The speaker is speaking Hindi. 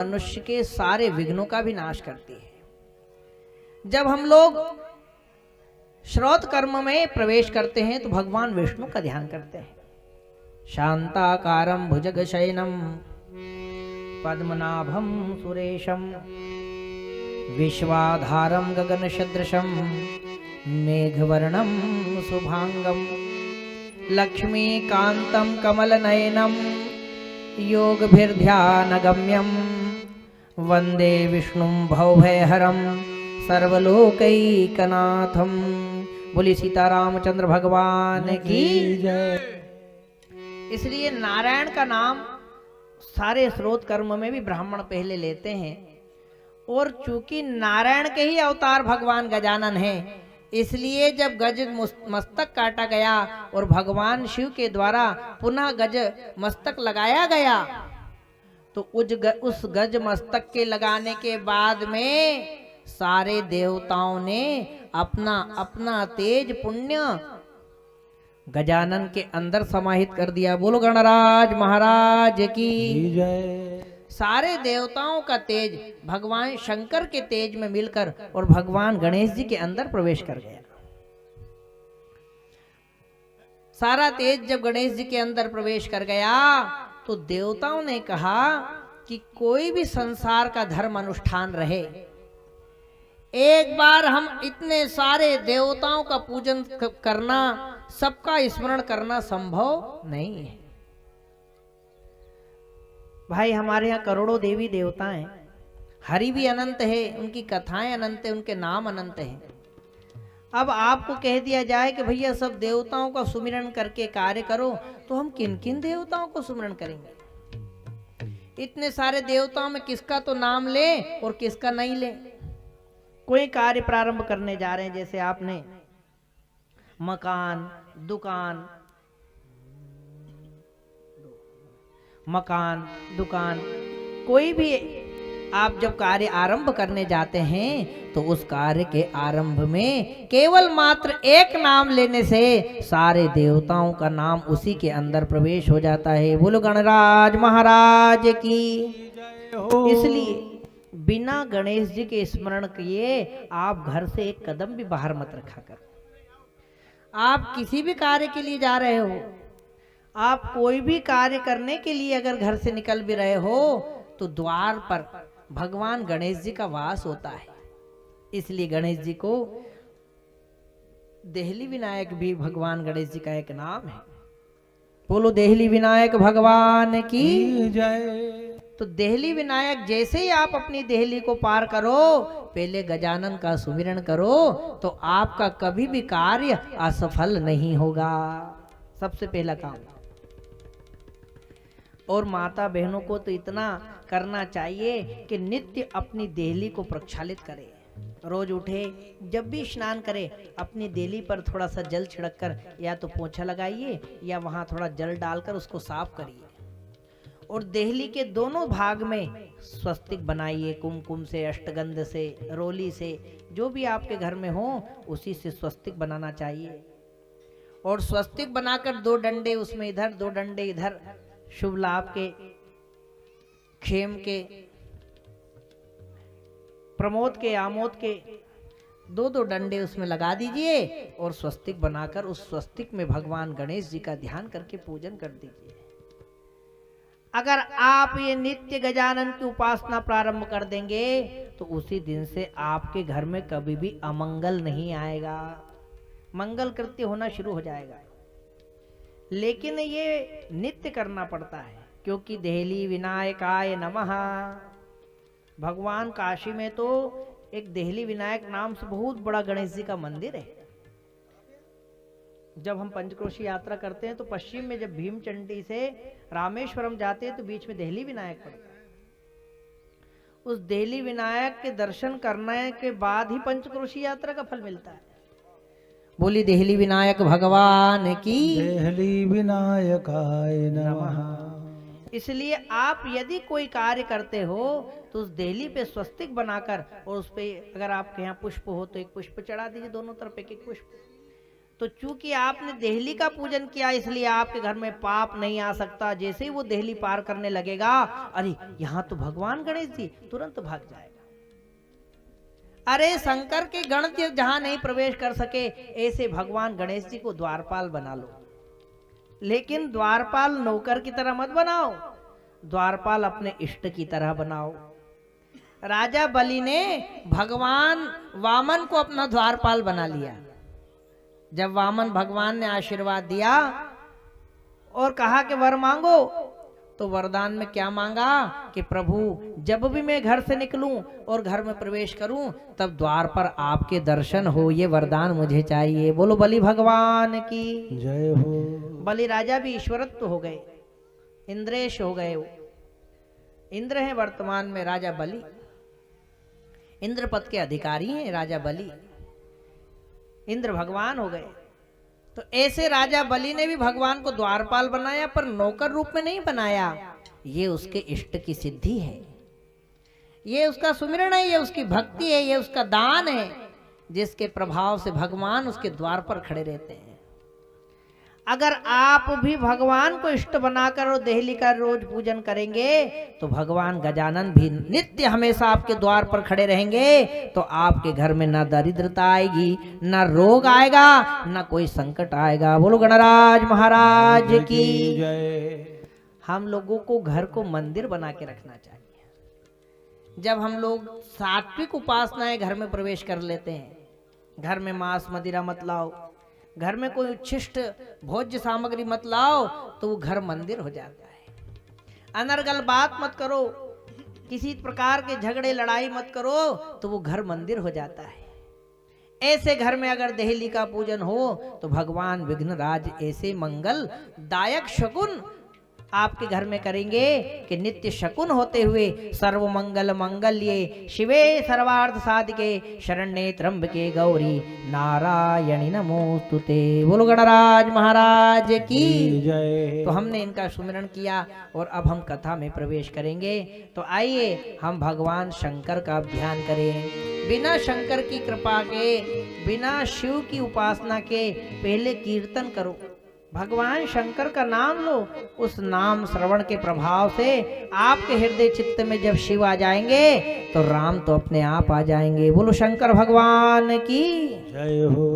मनुष्य के सारे विघ्नों का भी नाश करती है। जब हम लोग श्रौत कर्म में प्रवेश करते हैं तो भगवान विष्णु का ध्यान करते हैं। शांताकारं भुजगशयनं पद्मनाभं सुरेशं विश्वाधारं गगनसदृशं मेघवर्णं शुभांगं लक्ष्मीकान्तं कमलनयनं योगभिर्ध्यानगम्यं वंदे विष्णुं भवभयहरं सर्वलोकैकनाथं। बोली सीतारामचंद्र भगवान की जय। इसलिए नारायण का नाम सारे स्रोत कर्म में भी ब्राह्मण पहले लेते हैं, और चूंकि नारायण के ही अवतार भगवान गजानन हैं, इसलिए जब गज मस्तक काटा गया और भगवान शिव के द्वारा पुनः गज मस्तक लगाया गया, तो उस गज मस्तक के लगाने के बाद में सारे देवताओं ने अपना अपना तेज पुण्य गजानन के अंदर समाहित कर दिया। बोलो गणराज महाराज की जय। सारे देवताओं का तेज भगवान शंकर के तेज में मिलकर और भगवान गणेश जी के अंदर प्रवेश कर गया। सारा तेज जब गणेश जी के अंदर प्रवेश कर गया तो देवताओं ने कहा कि कोई भी संसार का धर्म अनुष्ठान रहे, एक बार हम इतने सारे देवताओं का पूजन करना, सबका स्मरण करना संभव नहीं है। भाई हमारे यहाँ करोड़ों देवी देवता हैं, हरि भी अनंत है, उनकी कथाएं अनंत है, उनके नाम अनंत हैं। अब आपको कह दिया जाए कि भैया सब देवताओं का सुमिरन करके कार्य करो, तो हम किन किन देवताओं को सुमिरन करेंगे? इतने सारे देवताओं में किसका तो नाम ले और किसका नहीं ले। कोई कार्य प्रारंभ करने जा रहे हैं, जैसे आपने मकान दुकान कोई भी आप जब कार्य आरंभ करने जाते हैं तो उस कार्य के आरंभ में केवल मात्र एक नाम लेने से सारे देवताओं का नाम उसी के अंदर प्रवेश हो जाता है। बोलो गणराज महाराज की। इसलिए बिना गणेश जी के स्मरण किए आप घर से एक कदम भी बाहर मत रखा कर। आप किसी भी कार्य के लिए जा रहे हो, आप कोई भी कार्य करने के लिए अगर घर से निकल भी रहे हो तो द्वार पर भगवान गणेश जी का वास होता है। इसलिए गणेश जी को देहली विनायक भी भगवान गणेश जी का एक नाम है। बोलो देहली विनायक भगवान की जय। तो देहली विनायक जैसे ही आप अपनी देहली को पार करो, पहले गजानन का सुमिरन करो, तो आपका कभी भी कार्य असफल नहीं होगा। सबसे पहला काम। और माता बहनों को तो इतना करना चाहिए कि नित्य अपनी देहली को प्रक्षालित करे। रोज उठे, जब भी स्नान करे, अपनी देहली पर थोड़ा सा जल छिड़क कर या तो पोंछा लगाइए या वहां थोड़ा जल डालकर उसको साफ करिए। और देहली के दोनों भाग में स्वस्तिक बनाइए, कुमकुम से, अष्टगंध से, रोली से, जो भी आपके घर में हो उसी से स्वस्तिक बनाना चाहिए। और स्वस्तिक बनाकर 2 डंडे उसमें इधर, 2 डंडे इधर, शुभ लाभ के, क्षेम के, प्रमोद के, आमोद के 2-2 डंडे उसमें लगा दीजिए और स्वस्तिक बनाकर उस स्वस्तिक में भगवान गणेश जी का ध्यान करके पूजन कर दीजिए। अगर आप ये नित्य गजानन की उपासना प्रारंभ कर देंगे तो उसी दिन से आपके घर में कभी भी अमंगल नहीं आएगा, मंगल कृत्य होना शुरू हो जाएगा। लेकिन ये नित्य करना पड़ता है, क्योंकि देहली विनायकाय नमः। भगवान काशी में तो एक देहली विनायक नाम से बहुत बड़ा गणेश जी का मंदिर है। जब हम पंचक्रोशी यात्रा करते हैं तो पश्चिम में जब भीमचंडी से रामेश्वरम जाते हैं तो बीच में देहली विनायक पड़ता है। उस देहली विनायक के दर्शन करने के बाद ही पंचक्रोशी यात्रा का फल मिलता है। बोली देहली विनायक भगवान की। देहली विनायकाय नमः। इसलिए आप यदि कोई कार्य करते हो तो उस देहली पे स्वस्तिक बनाकर और उस पे अगर आपके यहाँ पुष्प हो तो एक पुष्प चढ़ा दीजिए, दोनों तरफ एक एक पुष्प। तो चूंकि आपने देहली का पूजन किया इसलिए आपके घर में पाप नहीं आ सकता। जैसे ही वो देहली पार करने लगेगा, अरे यहाँ तो भगवान गणेश जी, तुरंत भाग जाएगा। अरे शंकर के गण जहां नहीं प्रवेश कर सके, ऐसे भगवान गणेश जी को द्वारपाल बना लो। लेकिन द्वारपाल नौकर की तरह मत बनाओ, द्वारपाल अपने इष्ट की तरह बनाओ। राजा बलि ने भगवान वामन को अपना द्वारपाल बना लिया। जब वामन भगवान ने आशीर्वाद दिया और कहा कि वर मांगो, तो वरदान में क्या मांगा कि प्रभु जब भी मैं घर से निकलूं और घर में प्रवेश करूं तब द्वार पर आपके दर्शन हो, ये वरदान मुझे चाहिए। बोलो बलि भगवान की जय हो। बलि राजा भी ईश्वरत्व हो गए, इंद्रेश हो गए। इंद्र है वर्तमान में राजा बलि, इंद्रपद के अधिकारी हैं राजा बलि, इंद्र भगवान हो गए। तो ऐसे राजा बलि ने भी भगवान को द्वारपाल बनाया, पर नौकर रूप में नहीं बनाया। ये उसके इष्ट की सिद्धि है, ये उसका सुमिरन है, ये उसकी भक्ति है, ये उसका दान है, जिसके प्रभाव से भगवान उसके द्वार पर खड़े रहते हैं। अगर आप भी भगवान को इष्ट बनाकर और देहली का रोज पूजन करेंगे तो भगवान गजानन भी नित्य हमेशा आपके द्वार पर खड़े रहेंगे। तो आपके घर में ना दरिद्रता आएगी, ना रोग आएगा, ना कोई संकट आएगा। बोलो गणराज महाराज की जय। हम लोगों को घर को मंदिर बना के रखना चाहिए। जब हम लोग सात्विक उपासनाएं घर में प्रवेश कर लेते हैं, घर में मांस मदिरा मत लाओ, घर में कोई उच्छिष्ट भोज्य सामग्री मत लाओ, तो वो घर मंदिर हो जाता है। अनर्गल बात मत करो, किसी प्रकार के झगड़े लड़ाई मत करो, तो वो घर मंदिर हो जाता है। ऐसे घर में अगर देहली का पूजन हो तो भगवान विघ्नराज ऐसे मंगल दायक शकुन आपके घर में करेंगे कि नित्य शकुन होते हुए सर्व मंगल मंगल्ये शिवे सर्वार्थ साधिके शरण्ये त्र्यंबके गौरी नारायणी नमोस्तुते। बोलो गणराज महाराज की जय। तो हमने इनका सुमिरन किया और अब हम कथा में प्रवेश करेंगे। तो आइए हम भगवान शंकर का ध्यान करें। बिना शंकर की कृपा के, बिना शिव की उपासना के पहले कीर्तन करो, भगवान शंकर का नाम लो। उस नाम श्रवण के प्रभाव से आपके हृदय चित्त में जब शिव आ जाएंगे तो राम तो अपने आप आ जाएंगे। बोलो शंकर भगवान की जय हो।